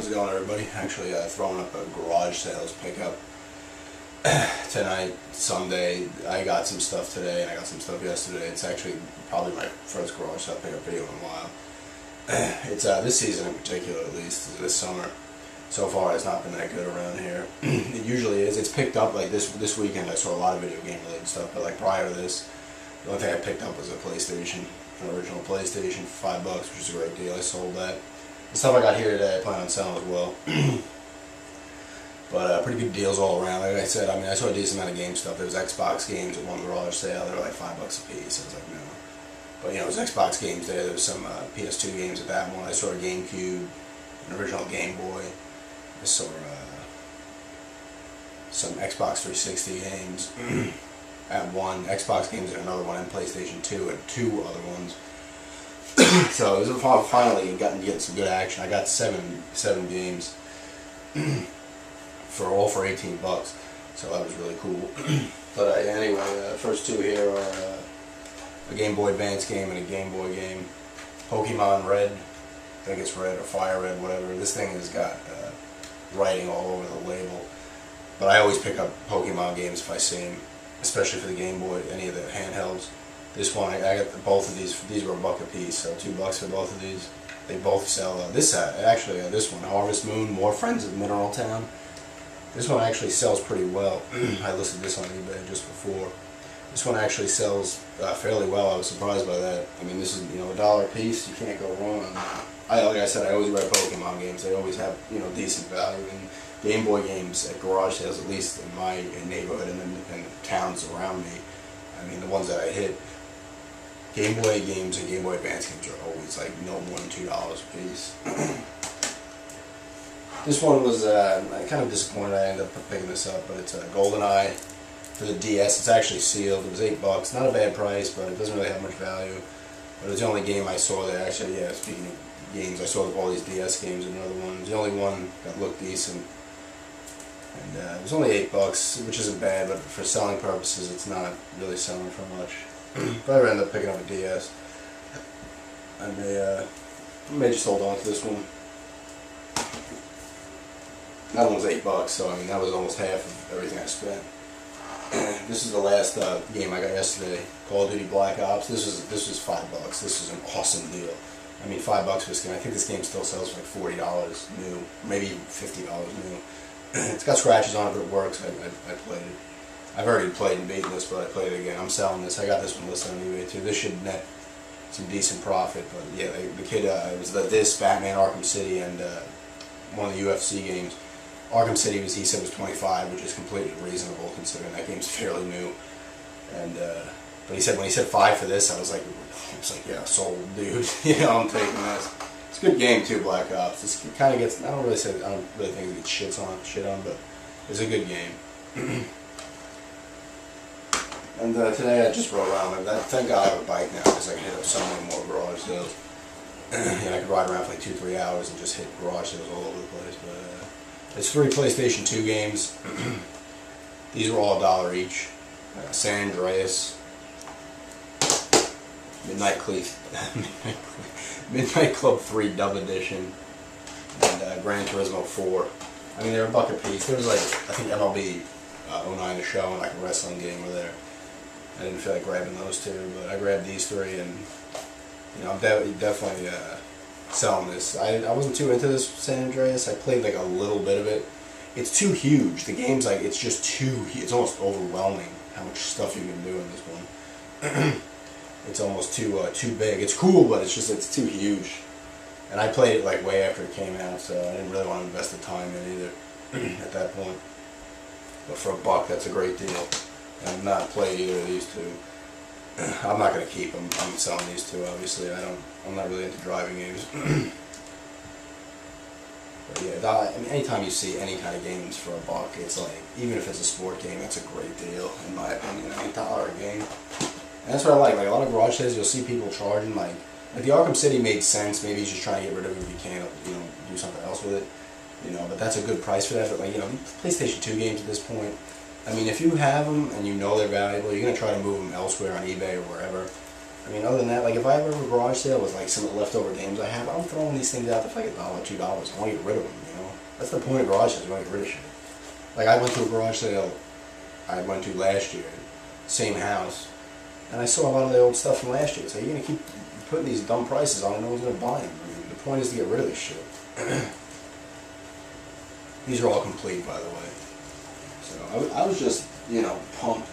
How's it going, everybody? Actually, throwing up a garage sales pickup tonight, Sunday. I got some stuff today, and I got some stuff yesterday. It's actually probably my first garage sale pickup video in a while. It's this season in particular, at least this summer. So far, it's not been that good around here. It usually is. It's picked up like this weekend. I saw a lot of video game related stuff, but like prior to this, the only thing I picked up was a PlayStation, an original PlayStation for $5, which is a great deal. I sold that. The stuff I got here today, I plan on selling as well. But pretty good deals all around. Like I said, I mean, I saw a decent amount of game stuff. There was Xbox games at one garage sale. They were like $5 a piece. I was like, no. But you know, it was Xbox games there. There was some PS2 games at that one. I saw a GameCube, an original Game Boy. I saw some Xbox 360 games at one, Xbox games at another one, and PlayStation 2 at two other ones. So it was finally getting some good action. I got seven games for $18, so that was really cool. But anyway, the first two here are a Game Boy Advance game and a Game Boy game. Pokemon Red, I think it's Red or Fire Red, whatever. This thing has got writing all over the label. But I always pick up Pokemon games if I see them, especially for the Game Boy, any of the handhelds. This one, I got both of these. These were $1 a piece, so $2 for both of these. They both sell. This one, Harvest Moon, More Friends of Mineral Town. This one actually sells pretty well. I listed this on eBay just before. This one actually sells fairly well. I was surprised by that. I mean, this is $1 a piece. You can't go wrong. Like I said, I always buy Pokemon games. They always have decent value. And Game Boy games at garage sales, at least in my neighborhood and in the towns around me. I mean, the ones that I hit. Game Boy games and Game Boy Advance games are always like no more than $2 a piece. This one was kind of disappointed I ended up picking this up, but it's a GoldenEye for the DS. It's actually sealed. It was $8. Not a bad price, but it doesn't really have much value. But it's the only game I saw there. Actually, yeah, speaking of games, I saw all these DS games and another one. It was the only one that looked decent. And it was only $8, which isn't bad, but for selling purposes, it's not really selling for much. But I ended up picking up a DS. I may just hold on to this one. That one was $8, so I mean that was almost half of everything I spent. This is the last game I got yesterday, Call of Duty Black Ops. This was $5. This is an awesome deal. I mean, $5 for this game. I think this game still sells for like $40 new, maybe $50 new. It's got scratches on it, but it works. I played it. I've already played and beaten this, but I played it again. I'm selling this. I got this one listed on eBay too. This should net some decent profit, but yeah, the kid, it was this, Batman Arkham City, and one of the UFC games. Arkham City he said was $25, which is completely reasonable considering that game's fairly new. And but he said when he said $5 for this, I was like, yeah, sold, dude. I'm taking this. It's a good game too, Black Ops. This kind of gets, I don't really think it gets shit on, but it's a good game. And today I just rode around. Thank God I have a bike now because I can hit up so many more garage sales. I could ride around for like 2-3 hours and just hit garage sales all over the place. But it's 3 PlayStation 2 games. These were all $1 each. San Andreas, Midnight Club 3 Dub Edition, and Gran Turismo 4. I mean, they're $1 a piece. There was like, I think MLB 09 The Show and like a wrestling game were there. I didn't feel like grabbing those two, but I grabbed these 3, and I'm definitely selling this. I wasn't too into this San Andreas. I played like a little bit of it. It's too huge. The game's like, it's just too, it's almost overwhelming how much stuff you can do in this one. It's almost too big. It's cool, but it's too huge. And I played it like way after it came out, so I didn't really want to invest the time in either at that point. But for $1, that's a great deal. And I've not played either of these two. I'm not going to keep them. I'm selling these two, obviously. I'm not really into driving games. But yeah, I mean, anytime you see any kind of games for $1, it's like, even if it's a sport game, that's a great deal, in my opinion. I mean, $1 a game. And that's what I like. Like, a lot of garage sales, you'll see people charging, like the Arkham City made sense. Maybe he's just trying to get rid of it if he can't, do something else with it. But that's a good price for that. But, like, PlayStation 2 games at this point, I mean, if you have them and you know they're valuable, you're going to try to move them elsewhere on eBay or wherever. I mean, other than that, like if I ever have a garage sale with like some of the leftover games I have, I'm throwing these things out. If I get $1, $2, I want to get rid of them. That's the point of garage sales. You want to get rid of shit. Like I went to a garage sale I went to last year, same house, and I saw a lot of the old stuff from last year. So you're gonna keep putting these dumb prices on, and no one's gonna buy them. I mean, the point is to get rid of this shit. These are all complete, by the way. So I was just, you know, pumped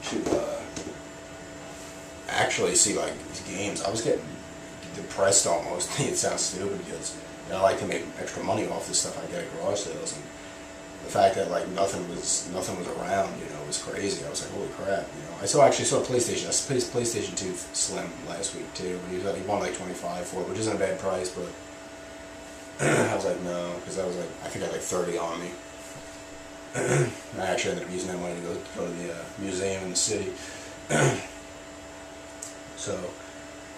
to actually see like these games. I was getting depressed almost. It sounds stupid because I like to make extra money off this stuff I get at garage sales, and the fact that like nothing was around, you know, was crazy. I was like, holy crap, you know. I actually saw a PlayStation. I played PlayStation 2 Slim last week too. He won like 25 for it, which isn't a bad price, but I was like, no, because I was like, I think I had like 30 on me. I actually ended up using that money to go to the museum in the city. So,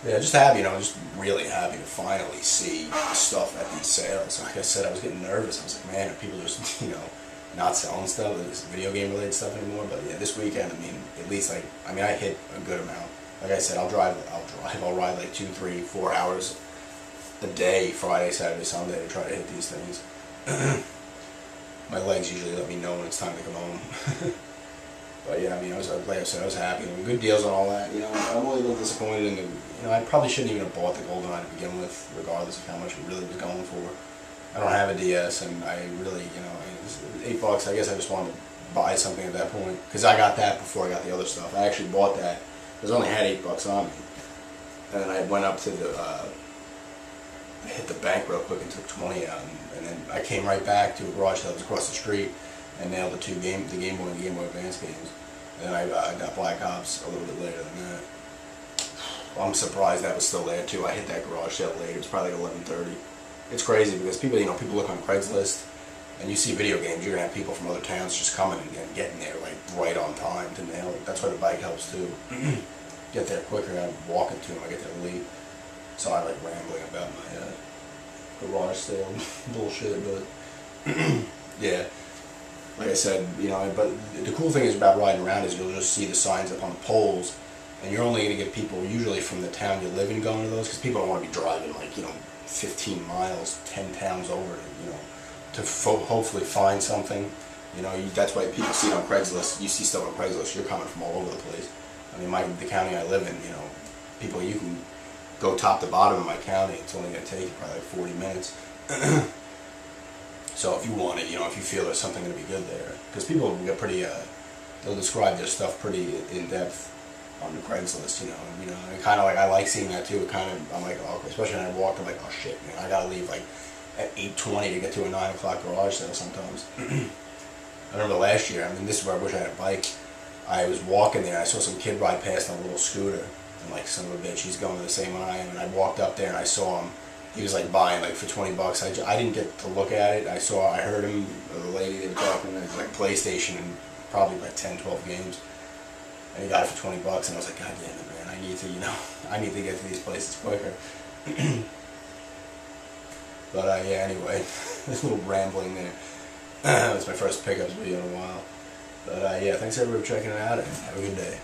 yeah, just happy, you know, just really happy to finally see stuff at these sales. Like I said, I was getting nervous. I was like, man, are people just, you know, not selling stuff, this video game related stuff anymore? But yeah, this weekend, I mean, at least like, I mean, I hit a good amount. Like I said, I'll ride like 2, 3, 4 hours a day, Friday, Saturday, Sunday, to try to hit these things. My legs usually let me know when it's time to come home. But yeah, I mean, like I said, I was happy. I mean, good deals and all that. You know, I'm only a little disappointed in the. You know, I probably shouldn't even have bought the GoldenEye to begin with, regardless of how much it really was going for. I don't have a DS, and I really, you know, it was $8. I guess I just wanted to buy something at that point because I got that before I got the other stuff. I actually bought that because I only had $8 on me, and then I went up to the. I hit the bank real quick and took 20 out, and then I came right back to a garage that was across the street and nailed the Game Boy and the Game Boy Advance games. And then I got Black Ops a little bit later than that. Well, I'm surprised that was still there too. I hit that garage sale late. It was probably like 11:30. It's crazy because people, you know, people look on Craigslist and you see video games. You're gonna have people from other towns just coming and getting there like right on time to nail it. That's why the bike helps too. Get there quicker. I'm walking to them. I get there late. So I like rambling about my garage sale bullshit, but yeah. Like I said, you know, but the cool thing is about riding around is you'll just see the signs up on the poles, and you're only going to get people usually from the town you live in going to those, because people don't want to be driving like, you know, 15 miles, 10 towns over, you know, to hopefully find something. You know, that's why people see it on Craigslist. You see stuff on Craigslist, you're coming from all over the place. I mean, the county I live in, you know, people, you can go top to bottom of my county. It's only going to take you probably like 40 minutes. So if you want it, you know, if you feel there's something going to be good there, because people get pretty, they'll describe their stuff pretty in depth on the Craigslist, you know, and kind of like, I like seeing that too. It kind of, I'm like, oh, especially when I walk, I'm like, oh shit, man, I got to leave like at 8:20 to get to a 9 o'clock garage sale sometimes. I remember last year, I mean, this is where I wish I had a bike. I was walking there, I saw some kid ride past on a little scooter. I'm like, son of a bitch, he's going the same one I am. And I walked up there and I saw him. He was like buying like for $20. I didn't get to look at it. I heard him, the lady, they were talking, it was like PlayStation and probably like 10, 12 games. And he got it for $20 and I was like, God damn it, man, I need to, you know, I need to get to these places quicker. But yeah, anyway, this little rambling there. It's my first pickups video in a while. But yeah, thanks everybody for checking it out and have a good day.